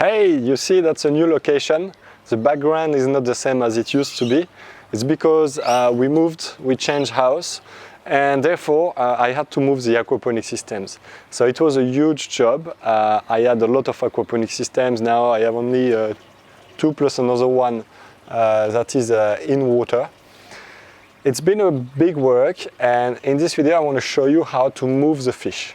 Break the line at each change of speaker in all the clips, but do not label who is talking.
Hey, you see that's a new location. The background is not the same as it used to be. It's because we moved, we changed house, and therefore I had to move the aquaponic systems. So it was a huge job. I had a lot of aquaponic systems. Now I have only 2 plus another one that is in water. It's been a big work, and in this video I want to show you how to move the fish.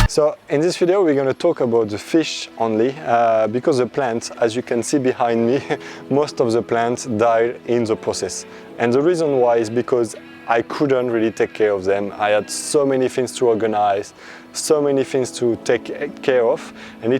So in this video we're going to talk about the fish only because the plants, as you can see behind me, most of the plants died in the process. And the reason why is because I couldn't really take care of them. I had so many things to organize, so many things to take care of, and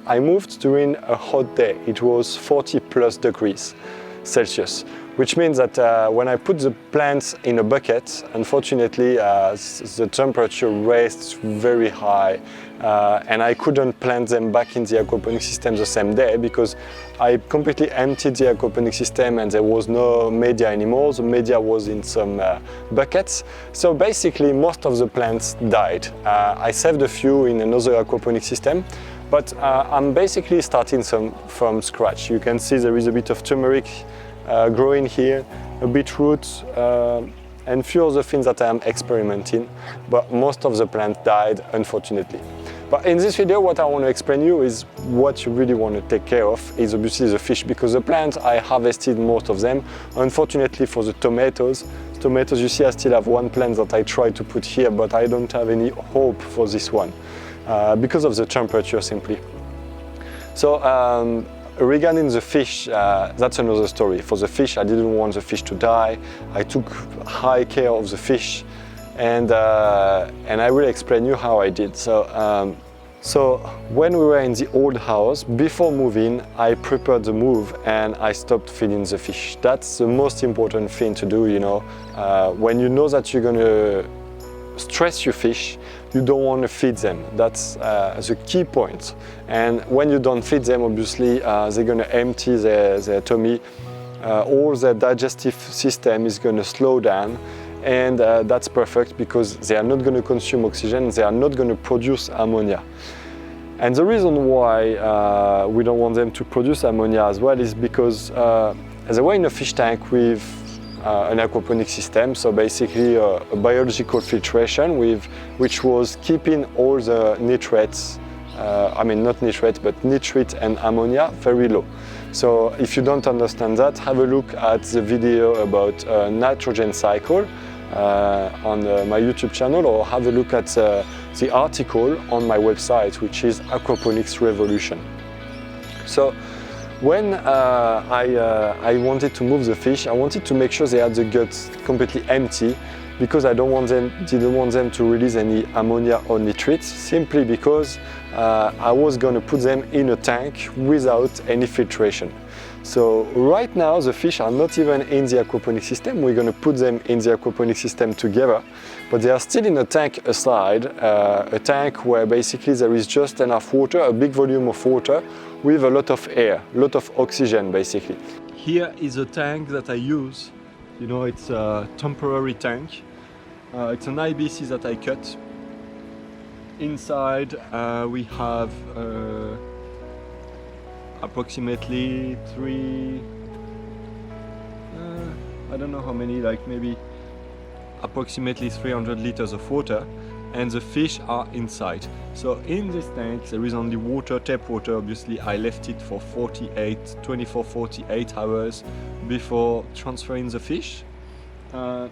I moved during a hot day. It was 40 plus degrees Celsius. Which means that when I put the plants in a bucket, unfortunately the temperature raised very high and I couldn't plant them back in the aquaponic system the same day because I completely emptied the aquaponic system and there was no media anymore. The media was in some buckets. So basically most of the plants died. I saved a few in another aquaponic system, but I'm basically starting from scratch. You can see there is a bit of turmeric growing here, a beetroot, and few other things that I am experimenting, but most of the plants died, unfortunately. But in this video, what I want to explain you is what you really want to take care of is obviously the fish, because the plants, I harvested most of them. Unfortunately for the tomatoes, you see I still have one plant that I tried to put here, but I don't have any hope for this one, because of the temperature simply. So, regarding the fish, that's another story. For the fish, I didn't want the fish to die. I took high care of the fish, and I will explain you how I did. So when we were in the old house, before moving, I prepared the move and I stopped feeding the fish. That's the most important thing to do, you know. When you know that you're gonna stress your fish, you don't want to feed them. That's the key point. And when you don't feed them, obviously they're going to empty their tummy. All their digestive system is going to slow down, and that's perfect because they are not going to consume oxygen, they are not going to produce ammonia. And the reason why we don't want them to produce ammonia as well is because they were in a fish tank with an aquaponic system, so basically a biological filtration which was keeping all the nitrates, I mean not nitrates, but nitrate and ammonia very low. So if you don't understand that, have a look at the video about nitrogen cycle on my YouTube channel, or have a look at the article on my website, which is Aquaponics Revolution. So when I wanted to move the fish, I wanted to make sure they had the guts completely empty, because I didn't want them to release any ammonia or nitrates, simply because I was going to put them in a tank without any filtration. So right now the fish are not even in the aquaponic system. We're going to put them in the aquaponic system together, but they are still in a tank aside, a tank where basically there is just enough water, a big volume of water, with a lot of air, a lot of oxygen basically. Here is a tank that I use. You know, it's a temporary tank. It's an IBC that I cut. Inside we have approximately I don't know how many, like maybe approximately 300 liters of water, and the fish are inside. So in this tank there is only water, tap water. Obviously I left it for 24-48 hours before transferring the fish. The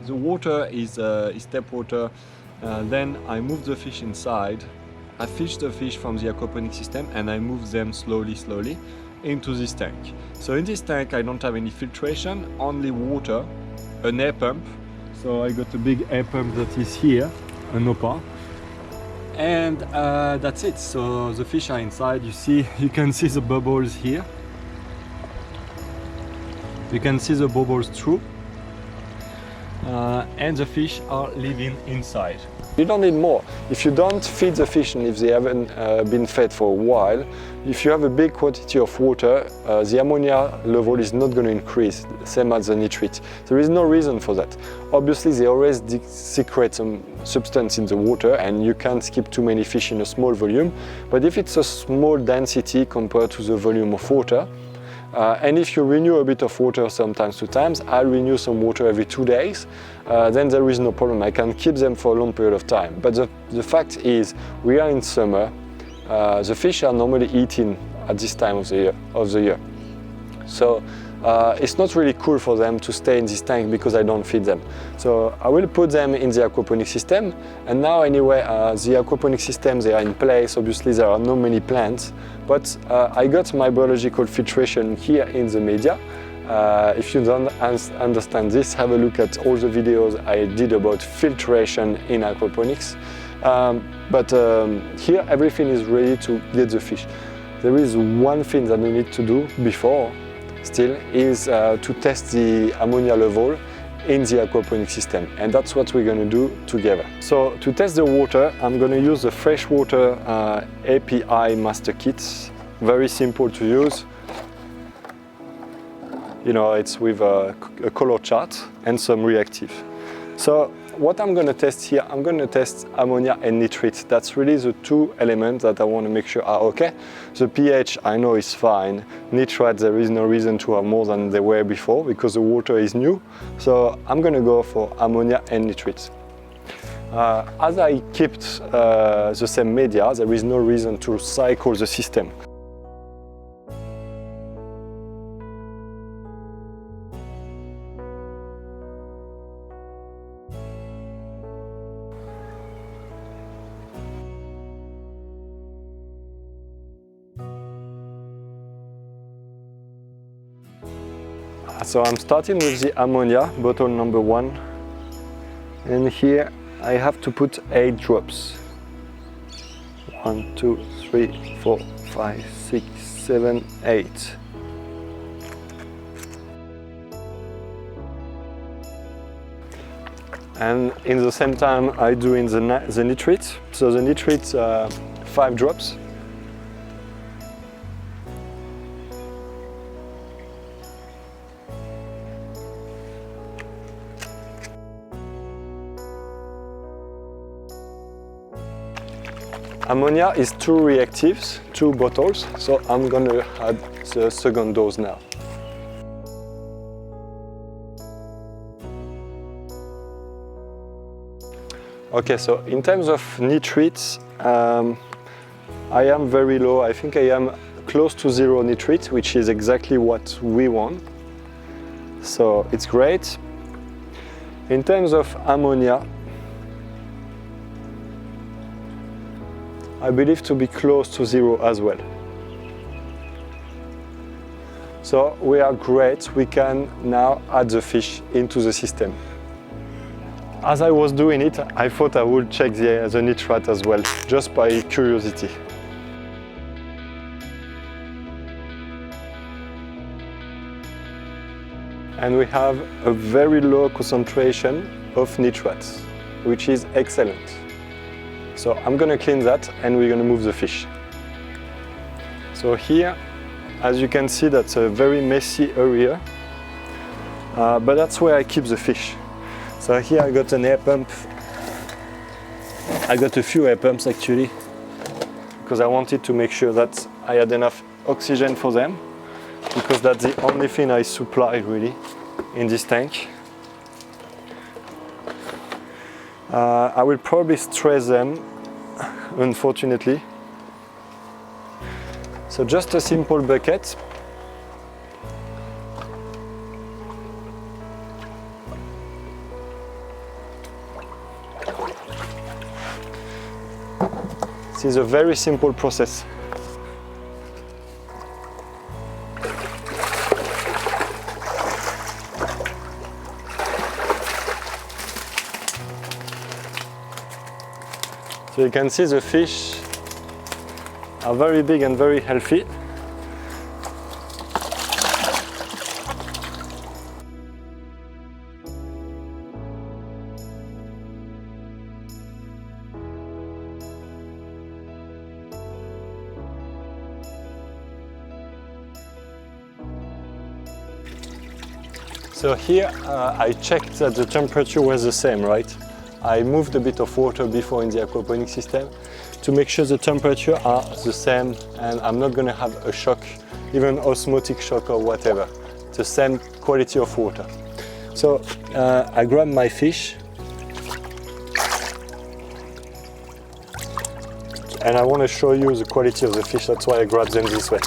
water is tap water. Then I move the fish inside. I fish the fish from the aquaponic system and I move them slowly into this tank. So in this tank I don't have any filtration, only water, an air pump. So I got a big air pump that is here, an OPA, and that's it. So the fish are inside. You can see the bubbles here. You can see the bubbles through. and the fish are living inside. You don't need more. If you don't feed the fish and if they haven't been fed for a while, if you have a big quantity of water, the ammonia level is not going to increase, same as the nitrate. There is no reason for that. Obviously, they always secrete some substance in the water and you can't keep too many fish in a small volume. But if it's a small density compared to the volume of water, and if you renew a bit of water sometimes to times, I'll renew some water every 2 days, then there is no problem. I can keep them for a long period of time. But the fact is, we are in summer, the fish are normally eating at this time of the year. So it's not really cool for them to stay in this tank because I don't feed them. So I will put them in the aquaponic system, and now anyway the aquaponic system, they are in place. Obviously there are not many plants, but I got my biological filtration here in the media. If you don't understand this, have a look at all the videos I did about filtration in aquaponics. But here everything is ready to get the fish. There is one thing that we need to do before still is to test the ammonia level in the aquaponic system, and that's what we're going to do together. So to test the water, I'm going to use the freshwater API master kit. Very simple to use. You know, it's with a color chart and some reactive. So what I'm going to test here, I'm going to test ammonia and nitrate. That's really the two elements that I want to make sure are okay. The pH I know is fine. Nitrate, there is no reason to have more than they were before because the water is new. So I'm going to go for ammonia and nitrate. As I kept the same media, there is no reason to cycle the system. So I'm starting with the ammonia, bottle number 1, and here I have to put 8 drops. 1, 2, 3, 4, 5, 6, 7, 8. And in the same time I do in the nitrate. So the nitrate 5 drops. Ammonia is 2 reactives, 2 bottles, so I'm going to add the second dose now. Okay, so in terms of nitrates, I am very low. I think I am close to 0 nitrate, which is exactly what we want. So it's great. In terms of ammonia, I believe to be close to 0 as well. So we are great. We can now add the fish into the system. As I was doing it, I thought I would check the nitrate as well, just by curiosity. And we have a very low concentration of nitrates, which is excellent. So I'm going to clean that and we're going to move the fish. So here, as you can see, that's a very messy area, but that's where I keep the fish. So here I got an air pump. I got a few air pumps actually, because I wanted to make sure that I had enough oxygen for them, because that's the only thing I supply really in this tank. I will probably stress them, unfortunately. So just a simple bucket. This is a very simple process. So you can see the fish are very big and very healthy. So here I checked that the temperature was the same, right? I moved a bit of water before in the aquaponics system to make sure the temperature are the same and I'm not going to have a shock, even osmotic shock or whatever. It's the same quality of water. So I grab my fish and I want to show you the quality of the fish, that's why I grab them this way.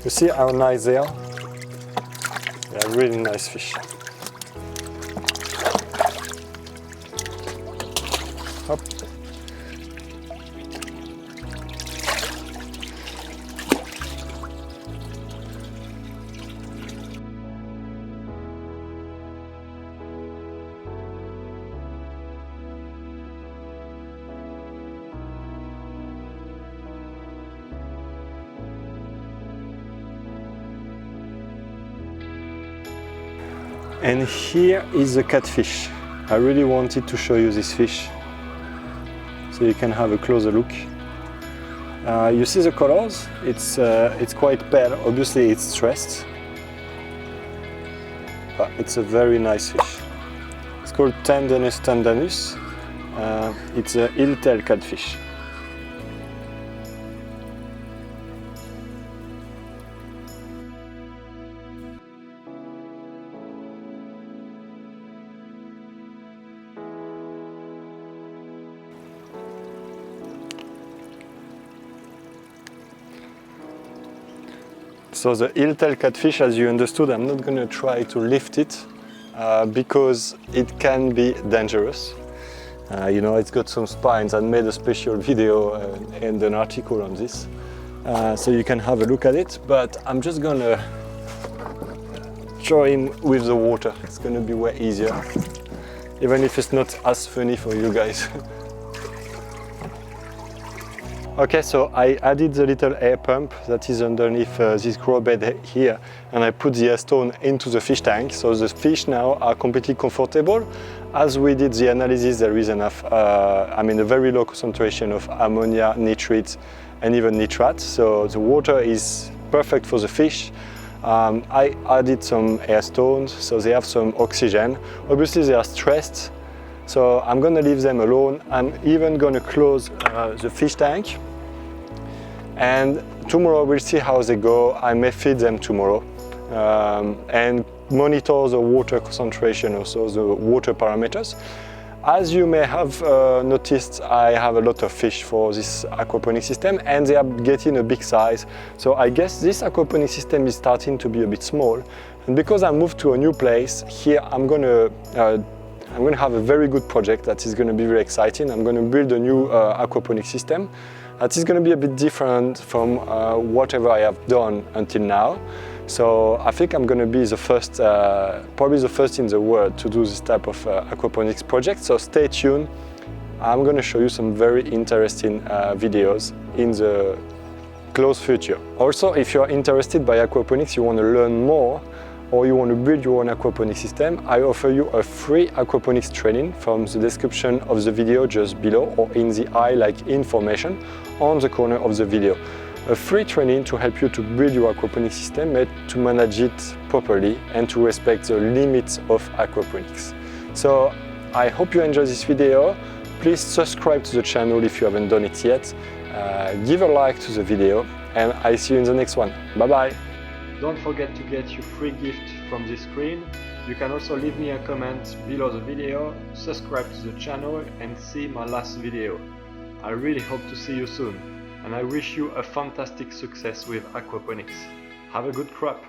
You see how nice they are? They are really nice fish. Hop. And here is the catfish. I really wanted to show you this fish so you can have a closer look. You see the colors? It's quite pale. Obviously it's stressed, but it's a very nice fish. It's called Tendinus tendinus. It's a heel-tail catfish. So the heel-tail catfish, as you understood, I'm not going to try to lift it because it can be dangerous. You know, it's got some spines. I made a special video and an article on this, so you can have a look at it. But I'm just going to throw him with the water. It's going to be way easier, even if it's not as funny for you guys. Okay, so I added the little air pump that is underneath this grow bed here, and I put the air stone into the fish tank. So the fish now are completely comfortable. As we did the analysis, there is enough, a very low concentration of ammonia, nitrates, and even nitrates. So the water is perfect for the fish. I added some air stones, so they have some oxygen. Obviously they are stressed, so I'm going to leave them alone. I'm even going to close the fish tank, and tomorrow we'll see how they go. I may feed them tomorrow and monitor the water concentration, also the water parameters. As you may have noticed, I have a lot of fish for this aquaponics system, and they are getting a big size. So I guess this aquaponics system is starting to be a bit small. And because I moved to a new place, here I'm going to have a very good project that is going to be very exciting. I'm going to build a new aquaponics system that is going to be a bit different from whatever I have done until now. So I think I'm going to be the first, probably the first in the world to do this type of aquaponics project. So stay tuned. I'm going to show you some very interesting videos in the close future. Also, if you're interested by aquaponics, you want to learn more, or you want to build your own aquaponics system, I offer you a free aquaponics training from the description of the video just below, or in the like information on the corner of the video. A free training to help you to build your aquaponics system, to manage it properly and to respect the limits of aquaponics. So I hope you enjoyed this video. Please subscribe to the channel if you haven't done it yet. Give a like to the video, and I see you in the next one. Bye bye. Don't forget to get your free gift from this screen. You can also leave me a comment below the video, subscribe to the channel and see my last video. I really hope to see you soon, and I wish you a fantastic success with aquaponics. Have a good crop!